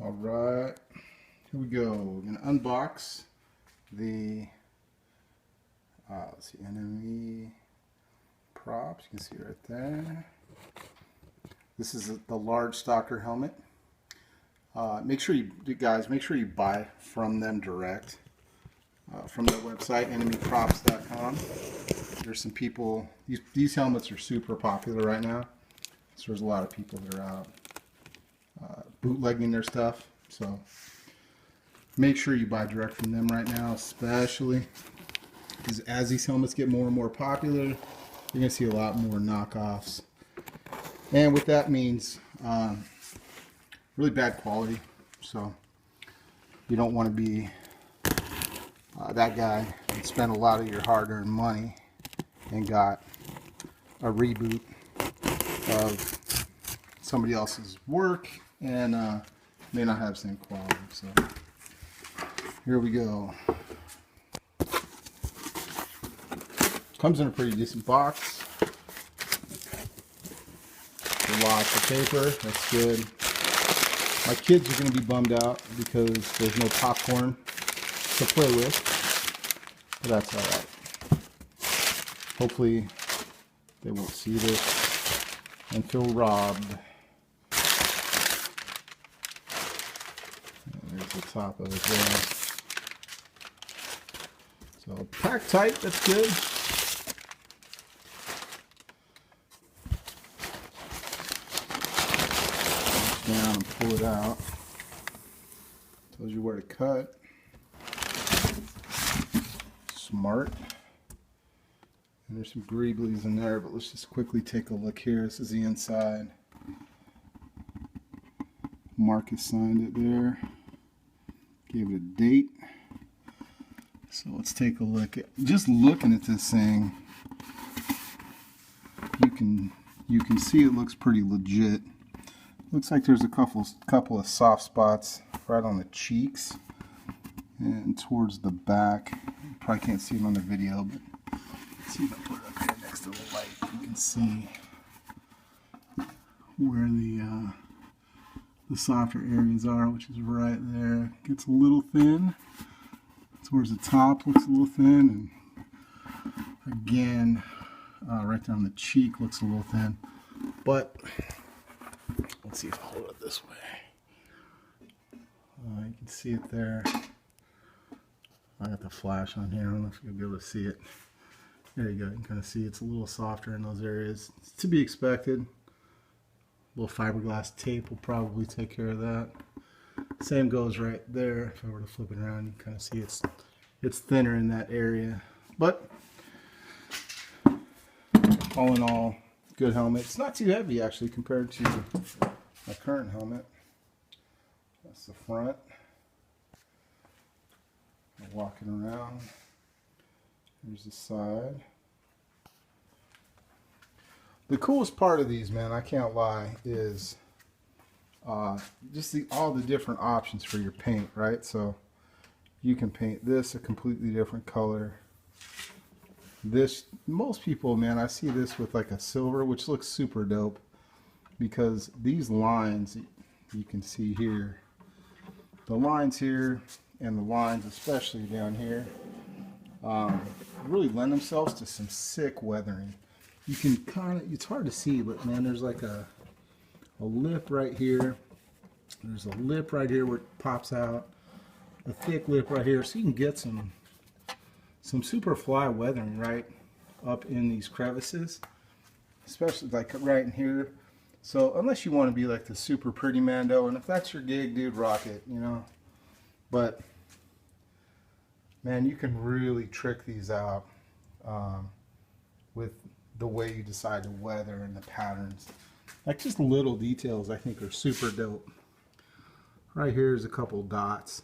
All right, here we go. We're gonna unbox the let's see, NME props. You can see right there. This is the large Stalker helmet. Make sure you guys make sure you buy from them direct from their website NMEprops.com. There's some people. These helmets are super popular right now, so there's a lot of people that are out bootlegging their stuff. So make sure you buy direct from them right now, especially because as these helmets get more and more popular, you're gonna see a lot more knockoffs, and what that means, really bad quality. So you don't want to be that guy and spend a lot of your hard-earned money and got a reboot of somebody else's work and may not have the same quality. So here we go. Comes in a pretty decent box. Lots of paper. That's good. My kids are going to be bummed out because there's no popcorn to play with, but that's all right. Hopefully they won't see this and feel robbed. And there's the top of it there. So packed tight, that's good. Down and pull it out. Tells you where to cut. Smart. And there's some greeblies in there, but let's just quickly take a look here. This is the inside. Marcus signed it there. Gave it a date. So let's take a look at, just looking at this thing, you can see it looks pretty legit. Looks like there's a couple of soft spots right on the cheeks and towards the back. You probably can't see them on the video, but let's see if I put it up here next to the light. You can see where the softer areas are, which is right there. Gets a little thin. Towards the top looks a little thin, and again, right there on the cheek looks a little thin. But let's see if I hold it this way. You can see it there. I got the flash on here. I don't know if you'll be able to see it. There you go. You can kind of see it's a little softer in those areas. It's to be expected. A little fiberglass tape will probably take care of that. Same goes right there. If I were to flip it around, you can kind of see it's thinner in that area. But all in all, good helmet. It's not too heavy actually compared to my current helmet. That's the front. Walking around. Here's the side. The coolest part of these, man, I can't lie, is just all the different options for your paint, right? So you can paint this a completely different color. This, most people, man, I see this with like a silver, which looks super dope because these lines you can see here, the lines here and the lines especially down here really lend themselves to some sick weathering. You can kind of, it's hard to see, but man, there's like a lip right here. There's a lip right here where it pops out, a thick lip right here, so you can get some super fly weathering right up in these crevices, especially like right in here. So unless you want to be like the super pretty Mando, and if that's your gig, dude, rock it, you know. But man, you can really trick these out with the way you decide to weather and the patterns. Like just little details I think are super dope. Right here is a couple dots,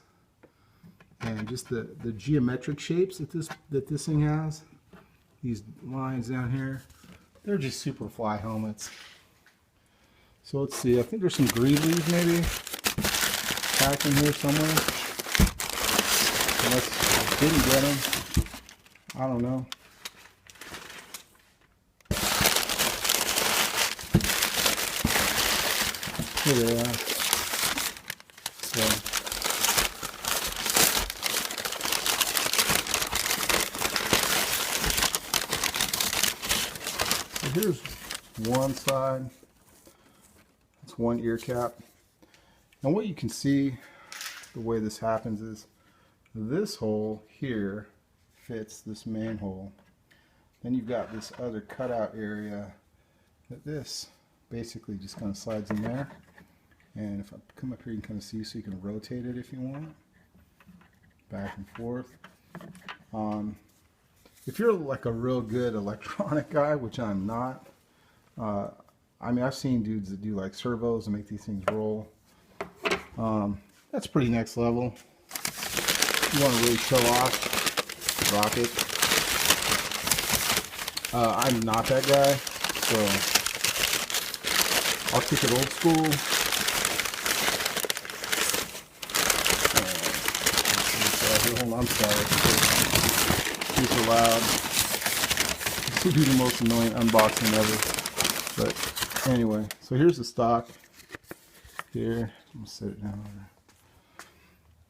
and just the geometric shapes that this thing has. These lines down here, they're just super fly helmets. So let's see, I think there's some greeblies maybe packed in here somewhere. Unless I didn't get them, I don't know. Here they are. one side. That's one ear cap. And what you can see, the way this happens is this hole here fits this main hole. Then you've got this other cutout area that this basically just kind of slides in there. And if I come up here, you can kind of see, so you can rotate it if you want. Back and forth. If you're like a real good electronic guy, which I'm not, I mean, I've seen dudes that do like servos and make these things roll. That's pretty next level. You want to really show off, rock it. I'm not that guy, so I'll keep it old school. Hold on, I'm sorry. These are loud. This will be the most annoying unboxing ever. But anyway, so here's the stock. Here, I'm gonna set it down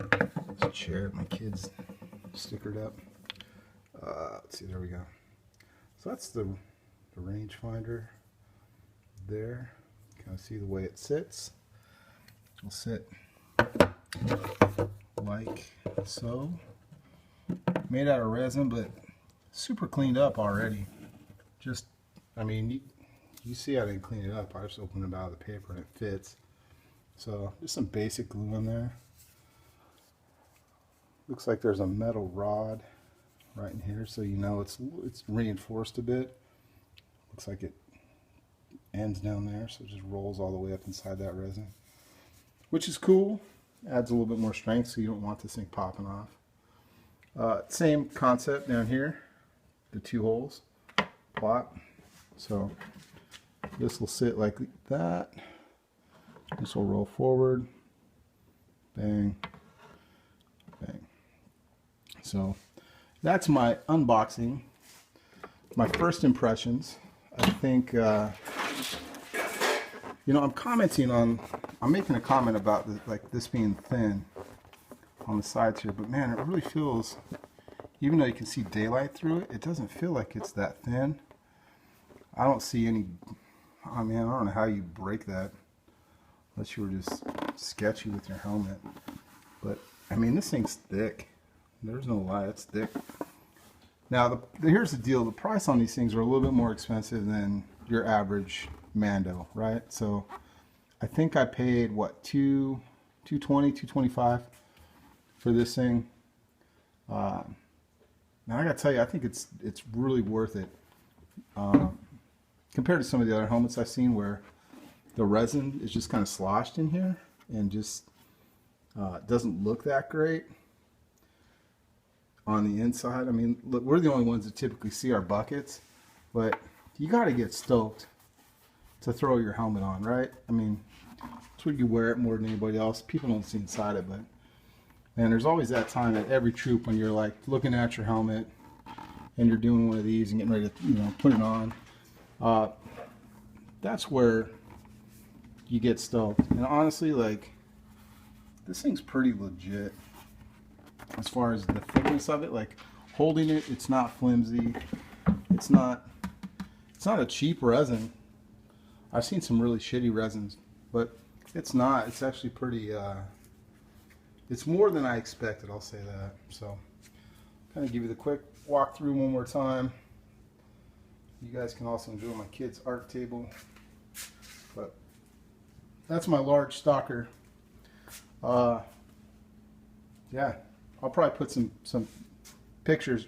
over. There's a chair. My kids stickered up. Let's see. There we go. So that's the rangefinder there. Kind of see the way it sits. It'll sit like so. Made out of resin, but super cleaned up already. Just, I mean, you see I didn't clean it up. I just opened it out of the paper and it fits. So just some basic glue in there. Looks like there's a metal rod right in here, so you know it's reinforced a bit. Looks like it ends down there, so it just rolls all the way up inside that resin, which is cool. Adds a little bit more strength, so you don't want this thing popping off. Same concept down here, the two holes, plop. So this will sit like that. This will roll forward, bang, bang. So that's my unboxing, my first impressions. I think, you know, I'm making a comment about this being thin on the sides here, but man, it really feels, even though you can see daylight through it, it doesn't feel like it's that thin. I don't see any, I mean, I don't know how you break that unless you were just sketchy with your helmet. But I mean, this thing's thick. There's no lie, it's thick. Now, here's the deal. The price on these things are a little bit more expensive than your average Mando, right? So I think I paid, what, $220, $225 for this thing. Now I gotta tell you, I think it's really worth it compared to some of the other helmets I've seen where the resin is just kind of sloshed in here and just doesn't look that great on the inside. I mean, look, we're the only ones that typically see our buckets, but you got to get stoked to throw your helmet on, right? I mean, it's where you wear it more than anybody else. People don't see inside it, but and there's always that time at every troop when you're like looking at your helmet and you're doing one of these and getting ready to, you know, put it on. That's where you get stoked. And honestly, like, this thing's pretty legit as far as the thickness of it. Like, holding it, it's not flimsy. It's not a cheap resin. I've seen some really shitty resins, but it's not. It's actually pretty, it's more than I expected, I'll say that. So, kind of give you the quick walkthrough one more time. You guys can also enjoy my kids' art table. But that's my large Stalker. Yeah, I'll probably put some pictures,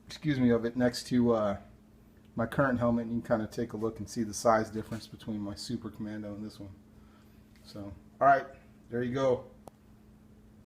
excuse me, of it next to my current helmet, and you can kind of take a look and see the size difference between my Super Commando and this one. So, all right, there you go.